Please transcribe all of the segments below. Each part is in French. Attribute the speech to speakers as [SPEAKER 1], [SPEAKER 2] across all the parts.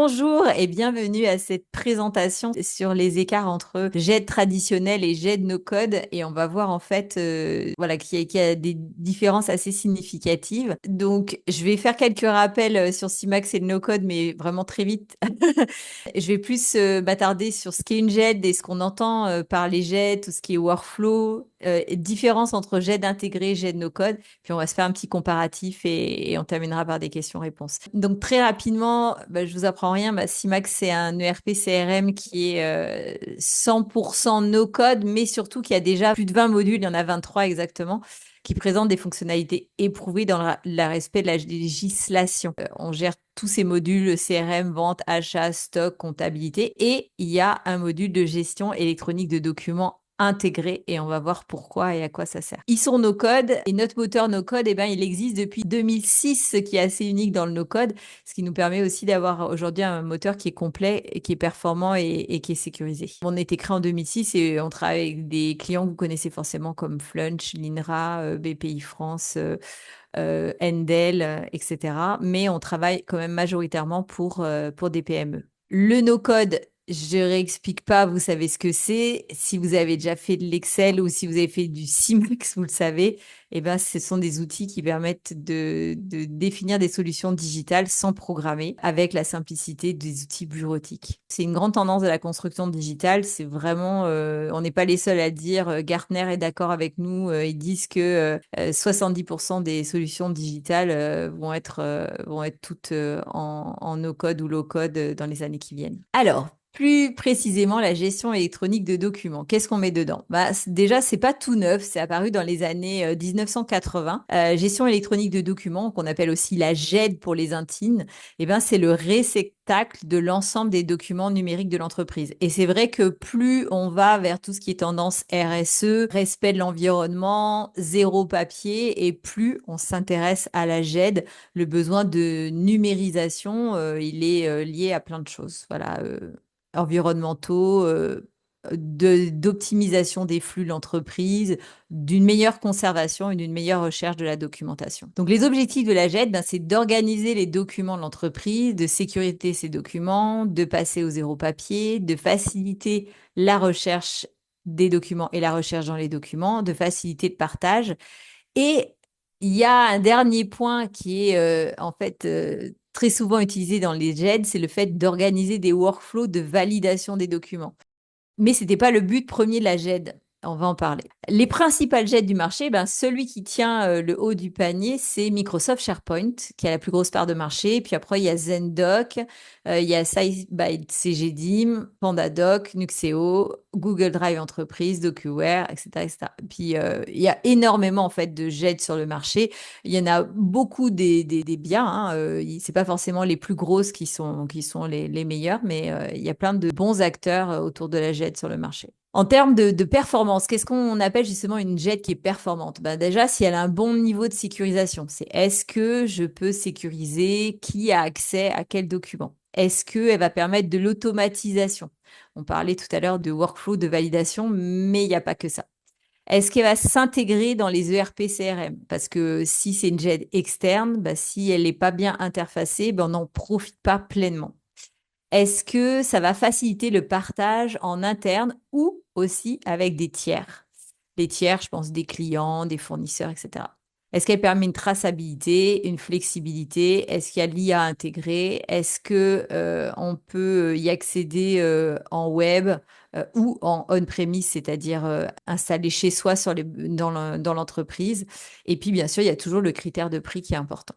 [SPEAKER 1] Bonjour et bienvenue à cette présentation sur les écarts entre GED traditionnel et GED no-code. Et on va voir en fait voilà, qu'il y a des différences assez significatives. Donc, je vais faire quelques rappels sur Simax et le no-code, mais vraiment très vite. Je vais plus m'attarder sur ce qu'est une GED et ce qu'on entend par les GED, tout ce qui est workflow, différence entre GED intégré et GED no-code. Puis on va se faire un petit comparatif et on terminera par des questions-réponses. Donc très rapidement, je vous apprends rien, Simax c'est un ERP CRM qui est 100% no-code, mais surtout qui a déjà plus de 20 modules, il y en a 23 exactement, qui présentent des fonctionnalités éprouvées dans le respect de la législation. On gère tous ces modules CRM, vente, achat, stock, comptabilité, et il y a un module de gestion électronique de documents intégré et on va voir pourquoi et à quoi ça sert. Ils sont no-code et notre moteur no-code, il existe depuis 2006, ce qui est assez unique dans le no-code, ce qui nous permet aussi d'avoir aujourd'hui un moteur qui est complet, et qui est performant et qui est sécurisé. On a été créé en 2006 et on travaille avec des clients que vous connaissez forcément comme Flunch, l'INRA, BPI France, Endel, etc. Mais on travaille quand même majoritairement pour des PME. Le no-code, je réexplique pas, vous savez ce que c'est. Si vous avez déjà fait de l'Excel ou si vous avez fait du Simax, vous le savez, ce sont des outils qui permettent de définir des solutions digitales sans programmer avec la simplicité des outils bureautiques. C'est une grande tendance de la construction digitale. C'est vraiment, on n'est pas les seuls à le dire. Gartner est d'accord avec nous. Ils disent que 70% des solutions digitales vont être toutes en no-code ou low-code dans les années qui viennent. Alors, plus précisément, la gestion électronique de documents. Qu'est-ce qu'on met dedans? Déjà, c'est pas tout neuf. C'est apparu dans les années 1980. Gestion électronique de documents, qu'on appelle aussi la GED pour les intimes. C'est le réceptacle de l'ensemble des documents numériques de l'entreprise. Et c'est vrai que plus on va vers tout ce qui est tendance RSE, respect de l'environnement, zéro papier, et plus on s'intéresse à la GED, le besoin de numérisation, il est lié à plein de choses. Voilà, environnementaux, d'optimisation des flux de l'entreprise, d'une meilleure conservation et d'une meilleure recherche de la documentation. Donc, les objectifs de la GED, c'est d'organiser les documents de l'entreprise, de sécuriser ces documents, de passer au zéro papier, de faciliter la recherche des documents et la recherche dans les documents, de faciliter le partage. Et il y a un dernier point qui est très souvent utilisé dans les GED, c'est le fait d'organiser des workflows de validation des documents. Mais ce n'était pas le but premier de la GED. On va en parler. Les principales GED du marché, celui qui tient le haut du panier, c'est Microsoft SharePoint, qui a la plus grosse part de marché. Puis après, il y a Zendoc, il y a CGDIM, PandaDoc, Nuxeo, Google Drive Entreprise, DocuWare, etc., etc. Puis il y a énormément en fait de GED sur le marché. Il y en a beaucoup des biens. C'est pas forcément les plus grosses qui sont les meilleures, mais il y a plein de bons acteurs autour de la GED sur le marché. En termes de performance, qu'est-ce qu'on appelle justement une GED qui est performante? Déjà, si elle a un bon niveau de sécurisation, c'est est-ce que je peux sécuriser qui a accès à quel document? Est-ce qu'elle va permettre de l'automatisation? On parlait tout à l'heure de workflow de validation, mais il n'y a pas que ça. Est-ce qu'elle va s'intégrer dans les ERP CRM? Parce que si c'est une GED externe, si elle n'est pas bien interfacée, on n'en profite pas pleinement. Est-ce que ça va faciliter le partage en interne ou aussi avec des tiers? Les tiers, je pense des clients, des fournisseurs, etc. Est-ce qu'elle permet une traçabilité, une flexibilité? Est-ce qu'il y a l'IA intégrée? Est-ce que on peut y accéder en web ou en on-premise, c'est-à-dire installé chez soi dans l'entreprise? Et puis, bien sûr, il y a toujours le critère de prix qui est important.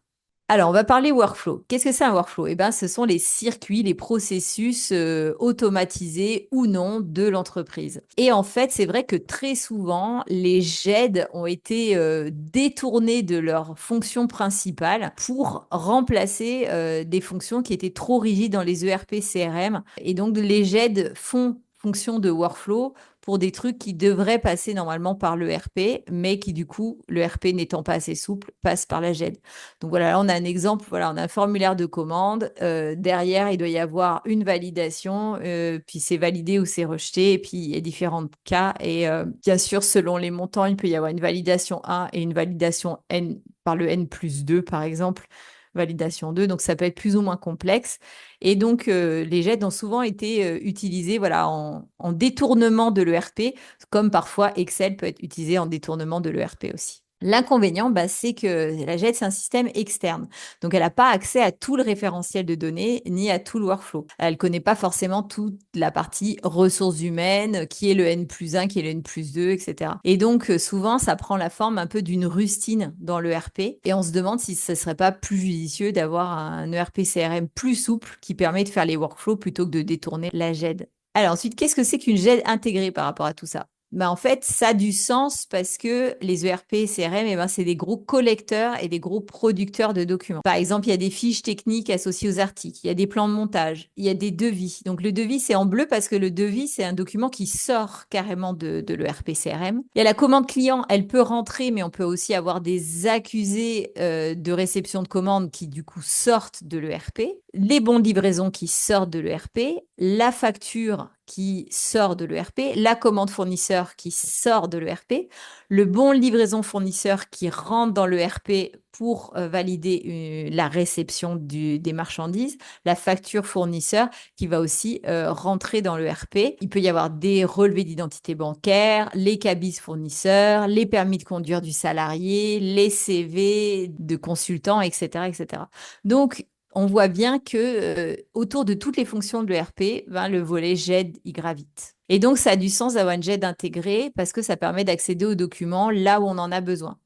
[SPEAKER 1] Alors, on va parler workflow. Qu'est-ce que c'est un workflow? Ce sont les circuits, les processus automatisés ou non de l'entreprise. Et en fait, c'est vrai que très souvent, les GED ont été détournés de leur fonction principale pour remplacer des fonctions qui étaient trop rigides dans les ERP CRM. Et donc, les GED font fonction de workflow pour des trucs qui devraient passer normalement par le RP, mais qui du coup, le RP n'étant pas assez souple, passe par la GED. Donc voilà, là on a un exemple, voilà, on a un formulaire de commande. Derrière, il doit y avoir une validation, puis c'est validé ou c'est rejeté, et puis il y a différents cas. Et bien sûr, selon les montants, il peut y avoir une validation 1 et une validation N par le N plus 2, par exemple. validation 2, donc ça peut être plus ou moins complexe. Et donc, les JET ont souvent été utilisés voilà, en détournement de l'ERP, comme parfois Excel peut être utilisé en détournement de l'ERP aussi. L'inconvénient, c'est que la JET, c'est un système externe. Donc, elle n'a pas accès à tout le référentiel de données ni à tout le workflow. Elle ne connaît pas forcément toute la partie ressources humaines, qui est le N+1, qui est le N+2, etc. Et donc, souvent, ça prend la forme un peu d'une rustine dans l'ERP. Et on se demande si ce ne serait pas plus judicieux d'avoir un ERP CRM plus souple qui permet de faire les workflows plutôt que de détourner la JED. Alors ensuite, qu'est-ce que c'est qu'une JED intégrée par rapport à tout ça? En fait, ça a du sens parce que les ERP et CRM, c'est des gros collecteurs et des gros producteurs de documents. Par exemple, il y a des fiches techniques associées aux articles, il y a des plans de montage, il y a des devis. Donc, le devis, c'est en bleu parce que le devis, c'est un document qui sort carrément de l'ERP CRM. Il y a la commande client, elle peut rentrer, mais on peut aussi avoir des accusés de réception de commande qui, du coup, sortent de l'ERP. Les bons de livraison qui sortent de l'ERP, la facture qui sort de l'ERP, la commande fournisseur qui sort de l'ERP, le bon livraison fournisseur qui rentre dans l'ERP pour valider la réception des marchandises, la facture fournisseur qui va aussi rentrer dans l'ERP. Il peut y avoir des relevés d'identité bancaire, les cabis fournisseurs, les permis de conduire du salarié, les CV de consultants, etc., etc. Donc, on voit bien que autour de toutes les fonctions de l'ERP, le volet JED y gravite. Et donc, ça a du sens d'avoir une JED intégrée parce que ça permet d'accéder aux documents là où on en a besoin.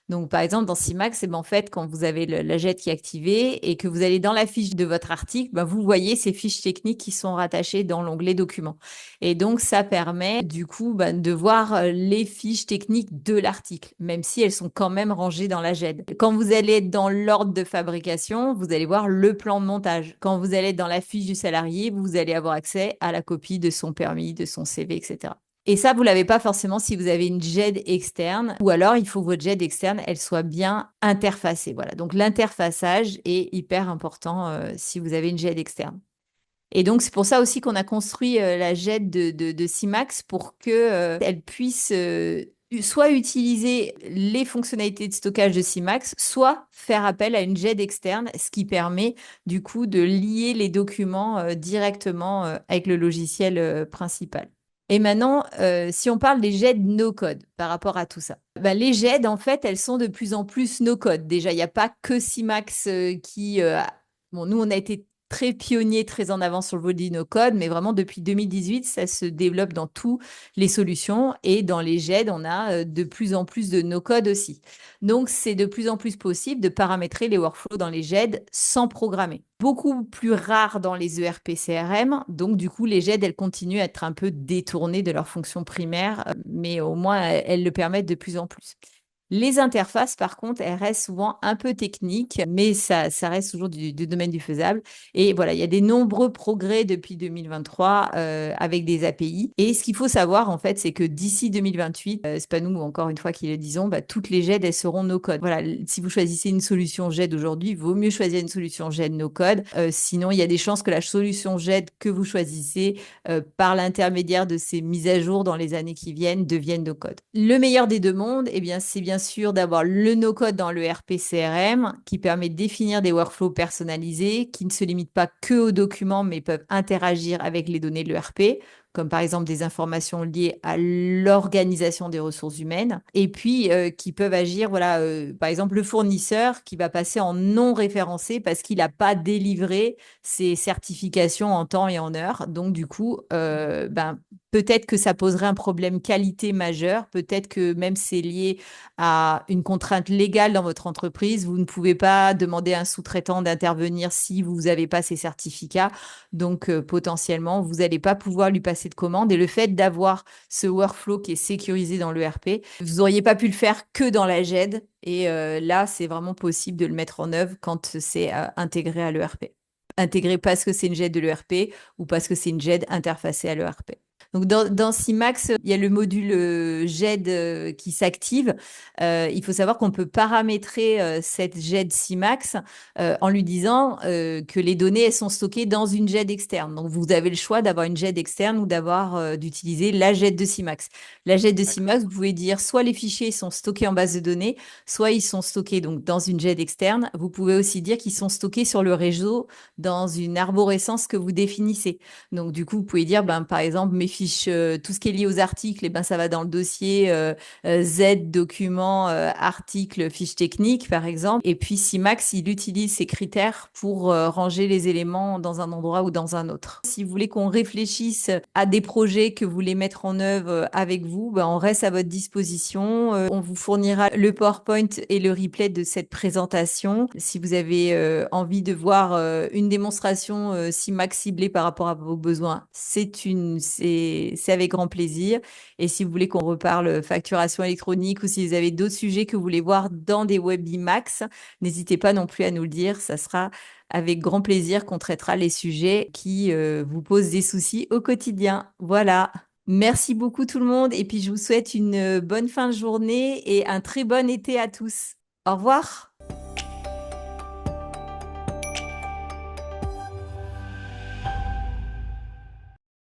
[SPEAKER 1] Donc, par exemple, dans CIMAX, en fait, quand vous avez la JED qui est activée et que vous allez dans la fiche de votre article, vous voyez ces fiches techniques qui sont rattachées dans l'onglet documents. Et donc, ça permet du coup de voir les fiches techniques de l'article, même si elles sont quand même rangées dans la JED. Quand vous allez être dans l'ordre de fabrication, vous allez voir le plan de montage. Quand vous allez être dans la fiche du salarié, vous allez avoir accès à la copie de son permis, de son CV, etc. Et ça, vous ne l'avez pas forcément si vous avez une JED externe, ou alors il faut que votre JED externe, elle soit bien interfacée. Voilà. Donc l'interfaçage est hyper important si vous avez une JED externe. Et donc c'est pour ça aussi qu'on a construit la JED de CIMAX pour que elle puisse soit utiliser les fonctionnalités de stockage de CIMAX, soit faire appel à une JED externe, ce qui permet du coup de lier les documents directement avec le logiciel principal. Et maintenant, si on parle des JED no-code par rapport à tout ça, les JED, en fait, elles sont de plus en plus no-code. Déjà, il n'y a pas que CIMAX qui... Bon, nous, on a été très pionnier, très en avance sur le volet no-code, mais vraiment depuis 2018, ça se développe dans toutes les solutions et dans les JED, on a de plus en plus de no-code aussi. Donc, c'est de plus en plus possible de paramétrer les workflows dans les JED sans programmer. Beaucoup plus rare dans les ERP CRM, donc du coup, les JED, elles continuent à être un peu détournées de leur fonction primaire, mais au moins, elles le permettent de plus en plus. Les interfaces, par contre, elles restent souvent un peu techniques, mais ça reste toujours du domaine du faisable. Et voilà, il y a des nombreux progrès depuis 2023 avec des API. Et ce qu'il faut savoir, en fait, c'est que d'ici 2028, c'est pas nous encore une fois qui le disons, toutes les GED, elles seront no-code. Voilà, si vous choisissez une solution GED aujourd'hui, il vaut mieux choisir une solution GED no-code. Sinon, il y a des chances que la solution GED que vous choisissez, par l'intermédiaire de ces mises à jour dans les années qui viennent, devienne no-code. Le meilleur des deux mondes, c'est bien sûr d'avoir le no-code dans le RP CRM qui permet de définir des workflows personnalisés qui ne se limitent pas que aux documents mais peuvent interagir avec les données de l'ERP, comme par exemple des informations liées à l'organisation des ressources humaines, et puis qui peuvent agir, par exemple le fournisseur qui va passer en non référencé parce qu'il n'a pas délivré ses certifications en temps et en heure. Donc du coup, peut-être que ça poserait un problème qualité majeur, peut-être que même c'est lié à une contrainte légale dans votre entreprise, vous ne pouvez pas demander à un sous-traitant d'intervenir si vous n'avez pas ces certificats. Donc potentiellement, vous n'allez pas pouvoir lui passer de commande. Et le fait d'avoir ce workflow qui est sécurisé dans l'ERP, vous n'auriez pas pu le faire que dans la JED. Et là, c'est vraiment possible de le mettre en œuvre quand c'est intégré à l'ERP. Intégré parce que c'est une JED de l'ERP ou parce que c'est une JED interfacée à l'ERP. Donc, dans CIMAX, il y a le module GED qui s'active. Il faut savoir qu'on peut paramétrer cette GED CIMAX en lui disant que les données, elles sont stockées dans une GED externe. Donc, vous avez le choix d'avoir une GED externe ou d'utiliser la GED de CIMAX. La GED de
[SPEAKER 2] D'accord.
[SPEAKER 1] CIMAX, vous pouvez dire soit les fichiers sont stockés en base de données, soit ils sont stockés donc dans une GED externe. Vous pouvez aussi dire qu'ils sont stockés sur le réseau dans une arborescence que vous définissez. Donc, du coup, vous pouvez dire, ben, par exemple, mes fiches, tout ce qui est lié aux articles, eh ben, ça va dans le dossier Z, document, article, fiche technique, par exemple. Et puis, CIMAX, il utilise ces critères pour ranger les éléments dans un endroit ou dans un autre. Si vous voulez qu'on réfléchisse à des projets que vous voulez mettre en œuvre avec vous, ben, on reste à votre disposition. On vous fournira le PowerPoint et le replay de cette présentation. Si vous avez envie de voir une démonstration CIMAX ciblée par rapport à vos besoins, c'est avec grand plaisir. Et si vous voulez qu'on reparle facturation électronique ou si vous avez d'autres sujets que vous voulez voir dans des WebIMAX, n'hésitez pas non plus à nous le dire. Ça sera avec grand plaisir qu'on traitera les sujets qui vous posent des soucis au quotidien. Voilà. Merci beaucoup tout le monde et puis je vous souhaite une bonne fin de journée et un très bon été à tous. Au revoir.